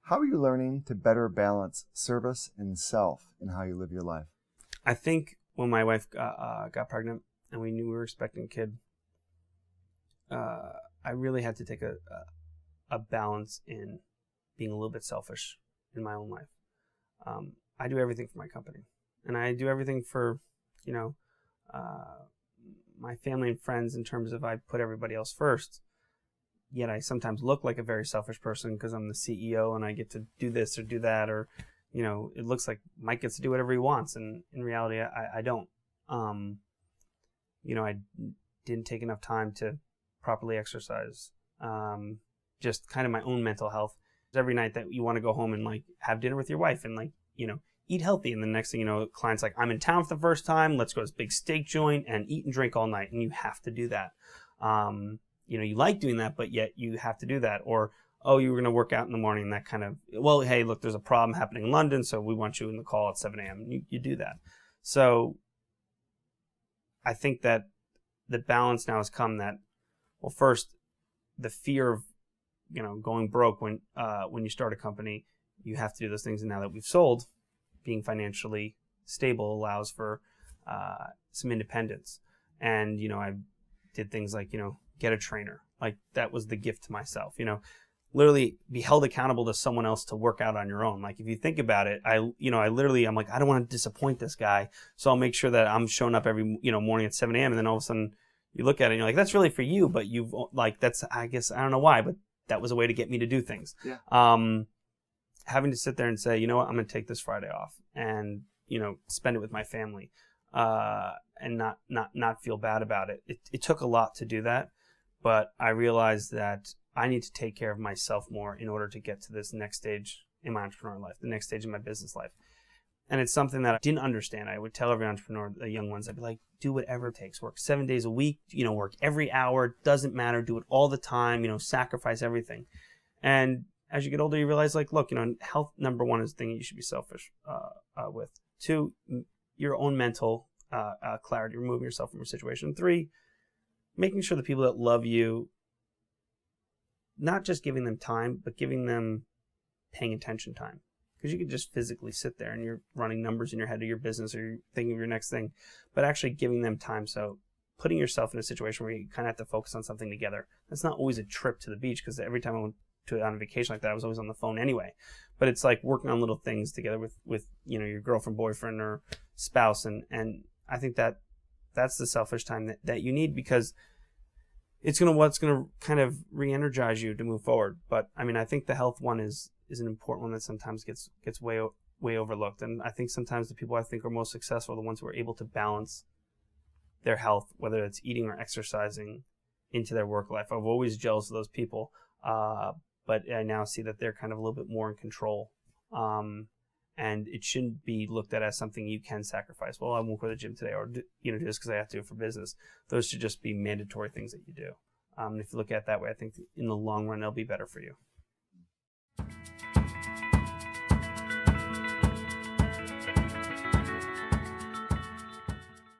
How are you learning to better balance service and self in how you live your life? I think when my wife got pregnant and we knew we were expecting a kid, I really had to take a balance in being a little bit selfish in my own life. I do everything for my company, and I do everything for, my family and friends in terms of I put everybody else first. Yet I sometimes look like a very selfish person because I'm the CEO and I get to do this or do that, or, it looks like Mike gets to do whatever he wants, and in reality, I don't. I didn't take enough time to properly exercise. Just kind of my own mental health. Every night that you want to go home and have dinner with your wife and eat healthy, and the next thing you know, client's like, I'm in town for the first time, let's go to this big steak joint and eat and drink all night, and you have to do that. You like doing that, but yet you have to do that. Or, oh, you were going to work out in the morning, and that kind of, well, hey, look, there's a problem happening in London, so we want you in the call at 7 a.m. You do that. So I think that the balance now has come that, well, first, the fear of going broke when you start a company, you have to do those things. And now that we've sold, being financially stable allows for some independence. And I did things like get a trainer. Like, that was the gift to myself. Literally be held accountable to someone else to work out on your own. Like, if you think about it, I'm like, I don't want to disappoint this guy, so I'll make sure that I'm showing up every morning at 7 a.m. And then all of a sudden you look at it and you're like, that's really for you, but you've that's, I guess, I don't know why, but that was a way to get me to do things. Yeah. Having to sit there and say, you know what, I'm going to take this Friday off and, spend it with my family, and not feel bad about it. It took a lot to do that, but I realized that I need to take care of myself more in order to get to this next stage in my entrepreneurial life, the next stage in my business life. And it's something that I didn't understand. I would tell every entrepreneur, the young ones, I'd be like, do whatever it takes. Work 7 days a week, work every hour, doesn't matter, do it all the time, sacrifice everything. And as you get older, you realize, look, health, number one, is the thing you should be selfish with. 2, your own mental clarity, removing yourself from your situation. 3, making sure the people that love you, not just giving them time, but giving them paying attention time. Because you can just physically sit there and you're running numbers in your head of your business, or you're thinking of your next thing, but actually giving them time. So putting yourself in a situation where you kind of have to focus on something together. That's not always a trip to the beach, because every time I went on a vacation like that, I was always on the phone anyway. But it's like working on little things together with your girlfriend, boyfriend, or spouse. And I think that's the selfish time that you need, because it's what's gonna kind of re-energize you to move forward. But I think the health one is an important one that sometimes gets way overlooked. And I think sometimes the people I think are most successful are the ones who are able to balance their health, whether it's eating or exercising, into their work life. I'm always jealous of those people, but I now see that they're kind of a little bit more in control. And it shouldn't be looked at as something you can sacrifice. Well, I won't go to the gym today, or do this because I have to do it for business. Those should just be mandatory things that you do. If you look at it that way, I think in the long run, it'll be better for you.